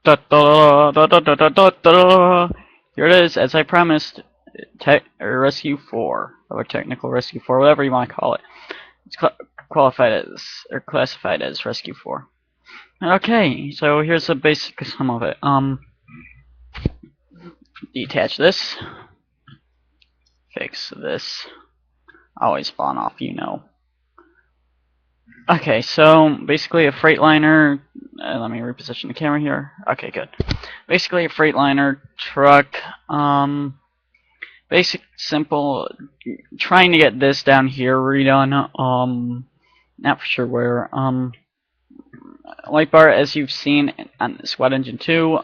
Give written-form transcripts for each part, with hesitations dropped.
Da, da, da, da, da, da, da, da. Here it is, as I promised. Rescue 4, or Technical Rescue 4, whatever you want to call it. It's qualified as, or classified as Rescue 4. Okay, so here's the basic sum of it. Detach this. Fix this. Always spawn off, you know. Okay, so basically a Freightliner. Let me reposition the camera here. Okay, good. Basically a Freightliner truck. Basic, simple. Trying to get this down here redone. Not for sure where. Light bar, as you've seen on the Squad Engine 2.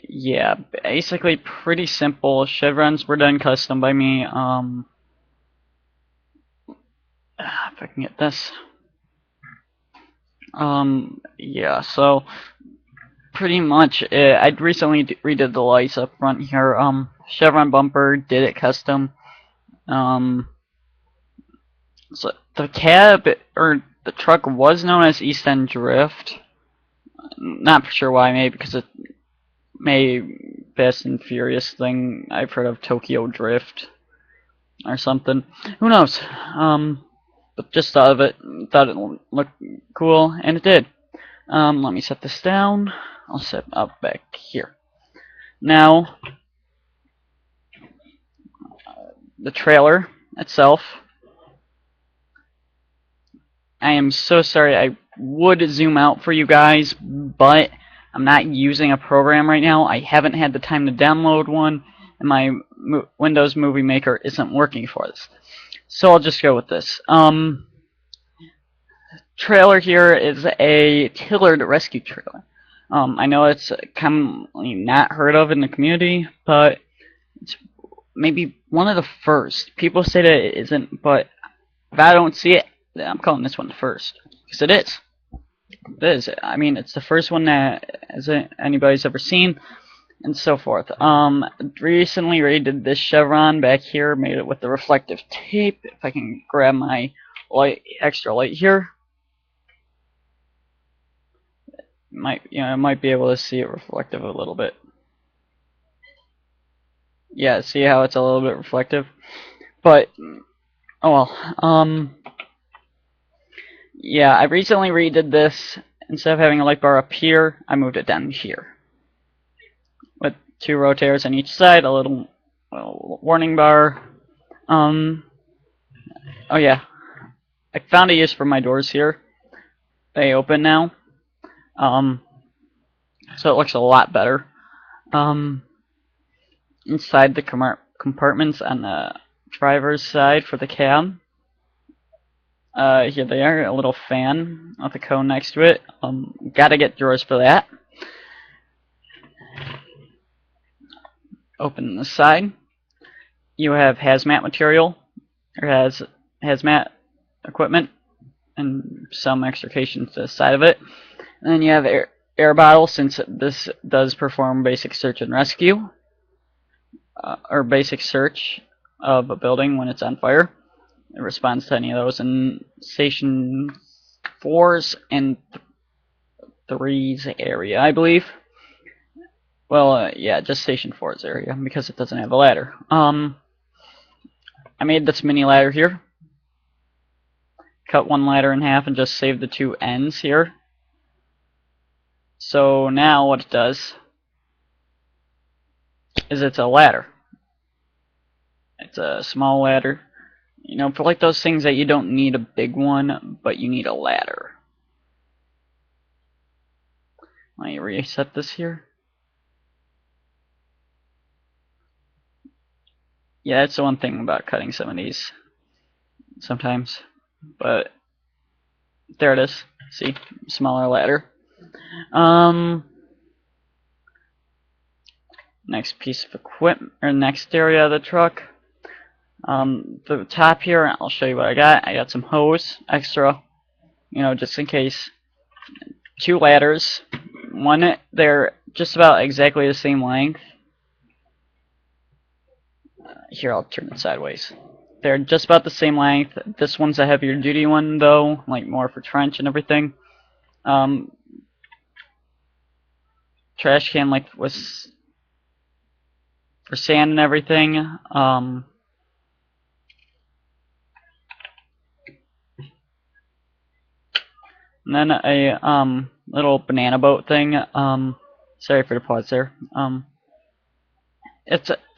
Yeah, basically pretty simple. Chevrons were done custom by me. If I can get this. Yeah, so pretty much I'd recently redid the lights up front here. Chevron bumper, did it custom. So the cab, or the truck, was known as East End Drift. Not for sure why, maybe because it may Fast and Furious thing I've heard of, Tokyo Drift or something. Who knows? But just thought of it, thought it looked cool, and it did. Let me set this down. I'll set up back here. Now, the trailer itself. I am so sorry. I would zoom out for you guys, but I'm not using a program right now. I haven't had the time to download one, and my Windows Movie Maker isn't working for this. So I'll just go with this. Trailer here is a tillered rescue trailer. I know it's commonly not heard of in the community, but it's maybe one of the first. People say that it isn't, but if I don't see it, I'm calling this one the first. Because it is. It is. I mean, it's the first one that anybody's ever seen, and so forth. Recently redid this chevron back here, made it with the reflective tape. If I can grab my extra light here. I might be able to see it reflective a little bit. Yeah, see how it's a little bit reflective? But, oh well. Yeah, I recently redid this. Instead of having a light bar up here, I moved it down here. With 2 rotators on each side, a little warning bar. Oh yeah. I found a use for my doors here. They open now. So it looks a lot better. Inside the compartments on the driver's side for the cab. Here they are, a little fan with a cone next to it. Gotta get drawers for that. Open the side. You have hazmat material, or hazmat equipment, and some extrications to the side of it. And then you have air bottle, since this does perform basic search and rescue, or basic search of a building when it's on fire. It responds to any of those. In Station 4's and 3's area, I believe. Well, yeah, just Station 4's area, because it doesn't have a ladder. I made this mini ladder here. Cut one ladder in half and just saved the 2 ends here. So now what it does is it's a ladder. It's a small ladder. You know, for like those things that you don't need a big one, but you need a ladder. Let me reset this here. Yeah, that's the one thing about cutting some of these sometimes. But there it is. See? Smaller ladder. Next piece of equipment, or next area of the truck. The top here, I'll show you what I got. I got some hose, extra, you know, just in case. 2 ladders. One, they're just about exactly the same length. Here, I'll turn it sideways. They're just about the same length. This one's a heavier duty one, though, like more for trench and everything. Um, trash can like was for sand and everything. And then a little banana boat thing. Sorry for the pause there.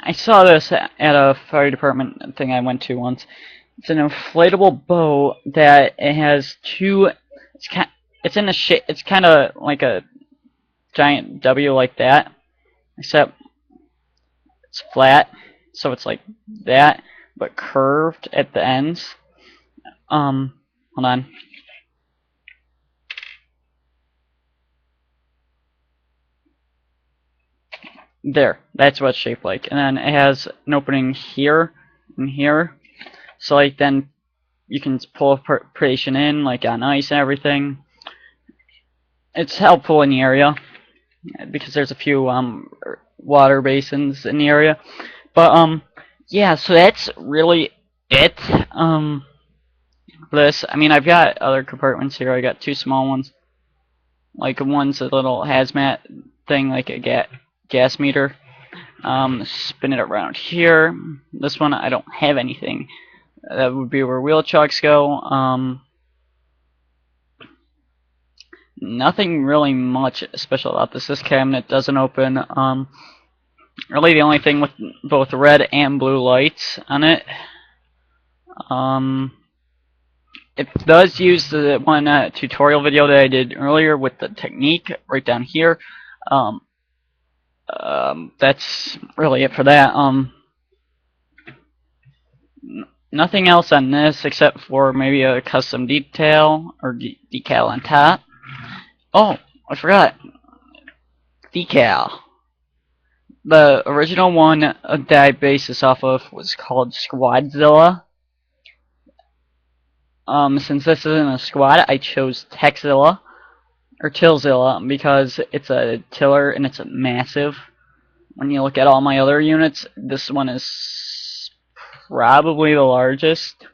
I saw this at a fire department thing I went to once. It's an inflatable boat that it has two. It's in a shape. It's kind of like a giant W like that, except it's flat, so it's like that, but curved at the ends. Hold on. There, that's what it's shaped like. And then it has an opening here and here. So like then you can pull a predation in, like on ice and everything. It's helpful in the area because there's a few water basins in the area. But yeah, so that's really it. This, I mean, I've got other compartments here. I got two small ones. Like one's a little hazmat thing, like a gas meter. Spin it around here. This one I don't have anything. That would be where wheel chucks go. Nothing really much special about this. This cabinet doesn't open. Really the only thing with both red and blue lights on it. It does use the one tutorial video that I did earlier with the technique right down here. That's really it for that. Nothing else on this except for maybe a custom detail or decal on top. Oh, I forgot. Decal. The original one that I based this off of was called Squadzilla. Since this isn't a squad, I chose Techzilla or Tillzilla because it's a tiller and it's a massive. When you look at all my other units, this one is probably the largest,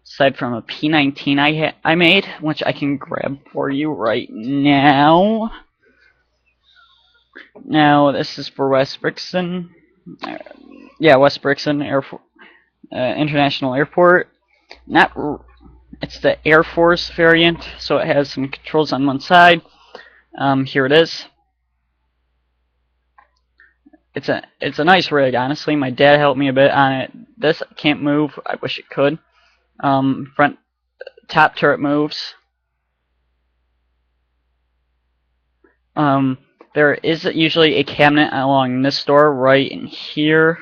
aside from a P19 I made, which I can grab for you right now. Now this is for West Brickson. Yeah, West Brickson International Airport. It's the Air Force variant, so it has some controls on one side. Here it is. It's a nice rig, honestly. My dad helped me a bit on it. This can't move. I wish it could. Front top turret moves. There is usually a cabinet along this door right in here,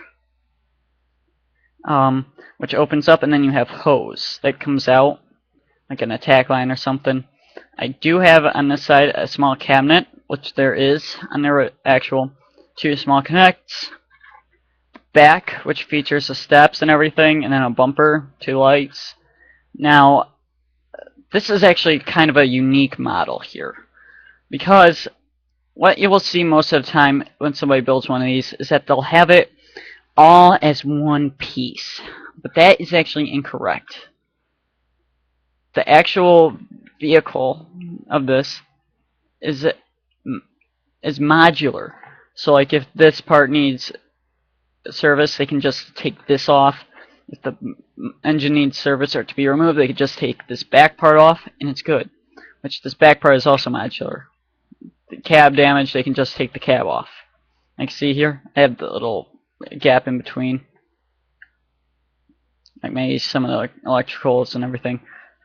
which opens up, and then you have hose that comes out like an attack line or something. I do have on this side a small cabinet, which there is on their actual two small connects. Back, which features the steps and everything, and then a bumper, two lights. Now, this is actually kind of a unique model here, because what you will see most of the time when somebody builds one of these is that they'll have it all as one piece, but that is actually incorrect. The actual vehicle of this is modular. So like if this part needs service, they can just take this off. If the engine needs service or to be removed, they can just take this back part off and it's good. Which this back part is also modular. The cab damage, they can just take the cab off. Like see here, I have the little gap in between. Like maybe some of the electricals and everything.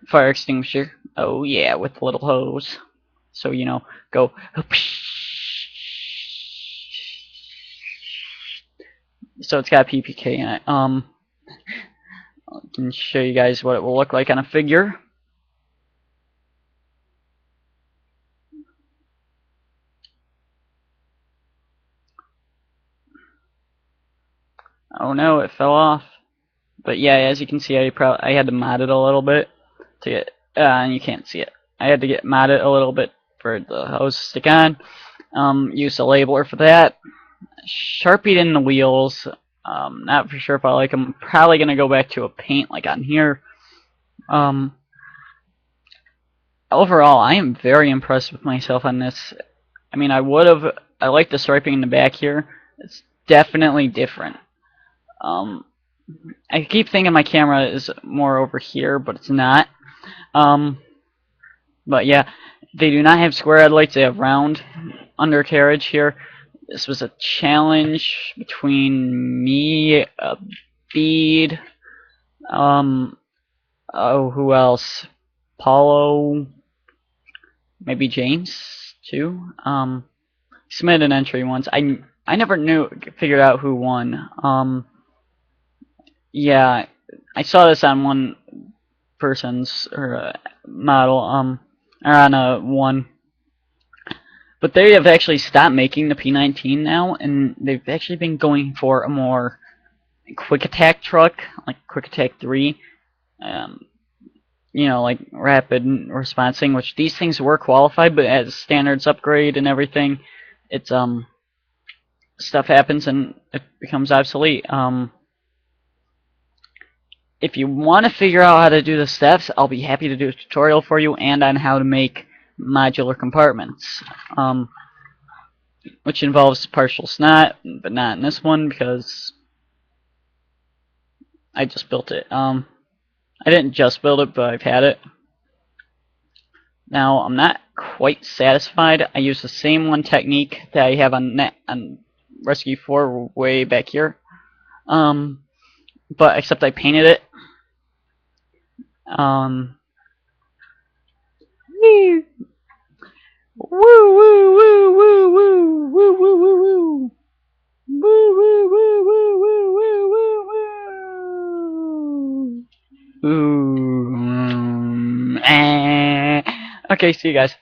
Fire extinguisher. Oh yeah, with the little hose. So you know, go. So it's got PPK in it. I can show you guys what it will look like on a figure. Oh no, it fell off. But yeah, as you can see, I had to mod it a little bit to get, and you can't see it. I had to get modded a little bit for the hose to stick on. Use a labeler for that. Sharpied in the wheels. Not for sure if I like them. Probably gonna go back to a paint like on here. overall, I am very impressed with myself on this. I mean, I like the striping in the back here. It's definitely different. Um, I keep thinking my camera is more over here, but it's not. Um, but yeah, they do not have square headlights. They have round undercarriage here. This was a challenge between me, Bead, oh, who else? Paulo, maybe James too. Submitted an entry once. I never figured out who won. Yeah, I saw this on one person's or model or on a one, but they have actually stopped making the P19 now, and they've actually been going for a more quick attack truck, like Quick Attack 3. You know, like rapid responsing, which these things were qualified, but as standards upgrade and everything, it's stuff happens and it becomes obsolete. If you want to figure out how to do the steps, I'll be happy to do a tutorial for you and on how to make modular compartments, which involves partial snot, but not in this one because I just built it. I didn't just build it, but I've had it. Now, I'm not quite satisfied. I use the same one technique that I have on Rescue 4 way back here. But except I painted it. Woo woo woo woo woo woo woo woo woo woo. Woo woo woo woo woo woo woo woo. Okay, see you guys.